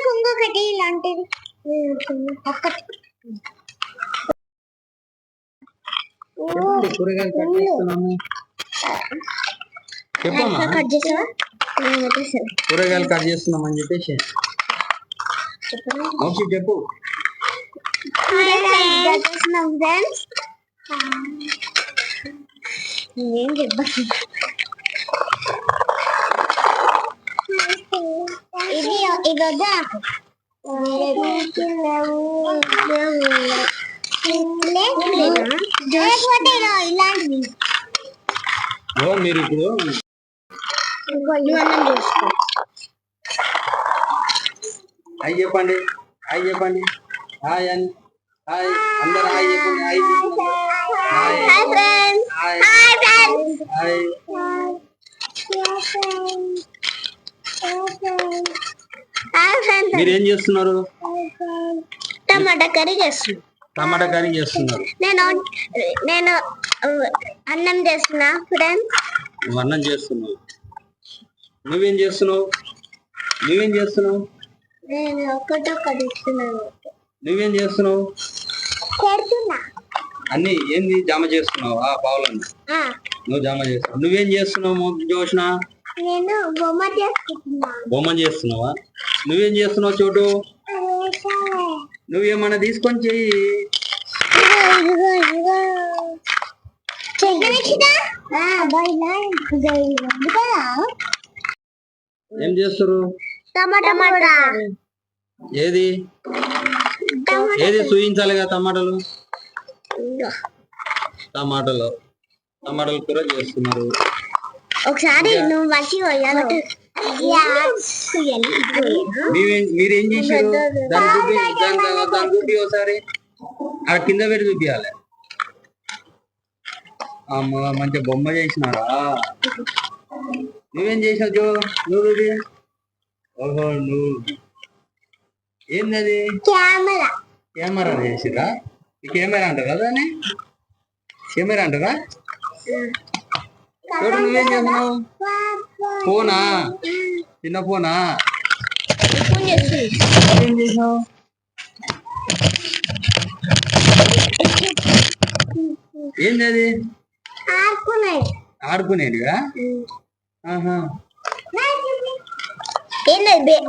ఇంకొకటి ఇలాంటిది కూరగాయలు కట్ చేస్తున్నాము. చెప్పమ్మా, కూరగాయలు కట్ చేస్తున్నామని చెప్పేసి చెప్పు. ఏం చెప్ప ఇది వద్దా మీరు ఇప్పుడు హాయ్ చెప్పండి, హాయ్ చెప్పండి, హాయ్ అని హాయ్ అందరు హాయ్ చెప్పండి, హాయ్ హాయ్. మీరేం చేస్తున్నారు? టమాటా కర్రీ చేస్తున్నా. టమాటా కర్రీ చేస్తున్నారు. నేను అన్నం చేస్తున్నా ఫ్రెండ్స్. నువ్వు అన్నం చేస్తున్నావు. నువ్వేం చేస్తున్నావు? నువ్వేం చేస్తున్నావు? నేను ఒకటొకటి ఇస్తున్నాను. నువ్వేం చేస్తున్నావు? చేస్తున్నా. అన్ని ఏంది జమ చేస్తున్నావు? ఆ పావులను నువ్వు జమ చేస్తున్నావు. నువ్వేం చేస్తున్నావు జోష్న? నేను బొమ్మ చేసుకుంటున్నా. బొమ్మ చేస్తున్నావా? నువ్వేం చేస్తున్నావు చోటు? నువ్వేమన్నా తీసుకొని చెయ్యి. ఏం చేస్తారు? ఏది ఏది చూయించాలిగా? టమాటాలు టమాటాలు టమాటాలు కూర చేస్తున్నారు. ఒకసారి నువ్వు మంచిగా మీరేం చేశారు? దాని చూపి ఒకసారి అక్కడ కింద పెట్టి చూపించాలి. అమ్మ మంచి బొమ్మ చేసినారా? నువ్వేం చేసావు జో? నువ్వు ఓహో నువ్వు ఏంది? కెమెరా చేసిరా? కెమెరా అంటారా దాన్ని? కెమెరా అంటారా? చూడు నువ్వేం చేస్తున్నావు? ఫోనా? చిన్న ఫోనా? ఏం చేసినావు? ఏంది అది? ఆడుకునేదిగా?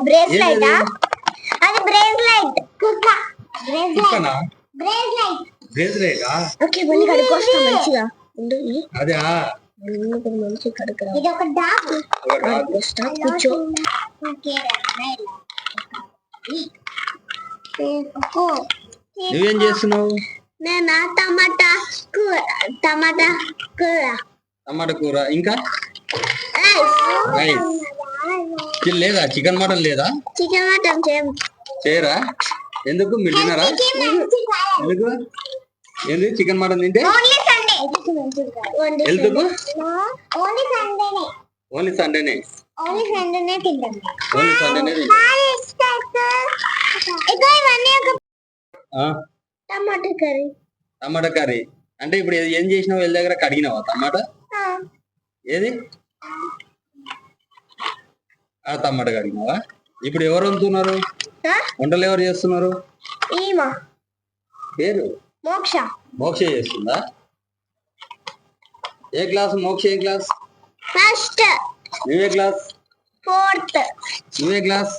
బ్రేస్లైట్. అది బ్రేస్లైట్. బ్రేస్లైటా? ఓకే మళ్ళీ కడుక్కొస్తా మంచిగా. అదే మంచి కడుకురా. ఇది ఒక డాగ్. కూర్చో. నువ్వేం చేస్తున్నావు? నేను టమాటా కూర. టమాటా కూర ఇంకా లేదా? చికెన్ మటన్ లేదా? చికెన్ మటన్ చేయరా? ఎందుకు? మీరు తిన్నారా? ఎందుకు? ఏంది చికెన్ మటన్ తింటే? ఎందుకు? ఓన్లీ సండేనే. ఓన్లీ సండేనే తింటాం. ఓన్లీ సండేనే తింటాం. టమాటా కర్రీ. టమాటా కర్రీ అంటే ఇప్పుడు ఏం చేసినావు? వీళ్ళ దగ్గర కడిగినావా టమాటా? ఏది టమాటా కడిగినావా? ఇప్పుడు ఎవరు వండుతున్నారు? వంటలు ఎవరు చేస్తున్నారు? పేరు మోక్ష చేస్తుందా? ఏ క్లాస్ మోక్ష? ఏ క్లాస్? ఫస్ట్. నువ్వే క్లాస్? ఫోర్త్. నువ్వే క్లాస్?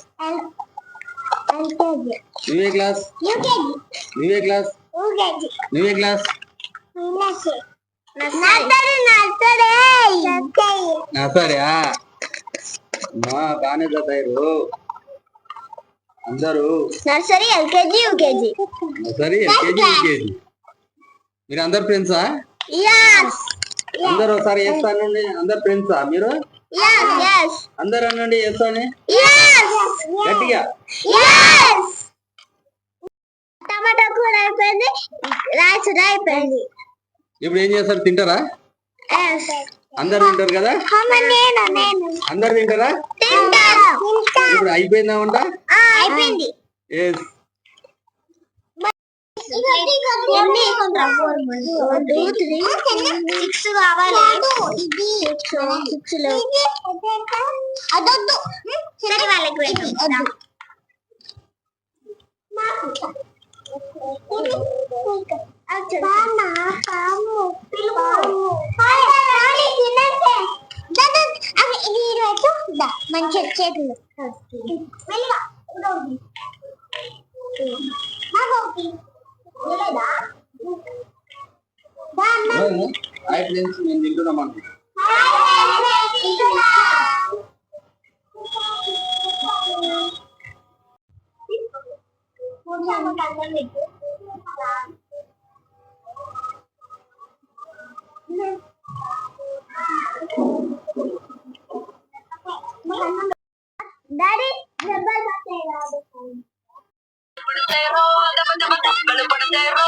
ఎల్కేజీ. నువ్వే క్లాస్? యూకేజీ. నువ్వే క్లాస్? యూకేజీ. నువ్వే క్లాస్? నర్సరీయా? బాగానే చదివారు అందరూ. Nursery, LKG, UKG. Nursery, LKG, UKG. మీరు అందరు ఫ్రెండ్సా? అందరు ఒకసారి చేస్తానండి. అందరు ఫ్రెండ్సా మీరు? అందరు అనండి చేస్తాను గట్టిగా. టమాటా కూర అయిపోయింది. రైస్ అయిపోయింది. ఇప్పుడు ఏం చేస్తారు? తింటారా? అందరు తింటారు కదా? అందరు తింటారా? ఇప్పుడు అయిపోయిందా వంట? అయిపోయింది. ఎస్. సిక్స్ కావాలి. సిక్స్ అదొద్దు. సరే వాళ్ళకి వెళ్దాం. మంచి చేతులు హాయ్ ఫ్రెండ్స్, నేను తింటున్నామన్నా. డాడీ పడతారో దమ దమ దక్కలు పడతారో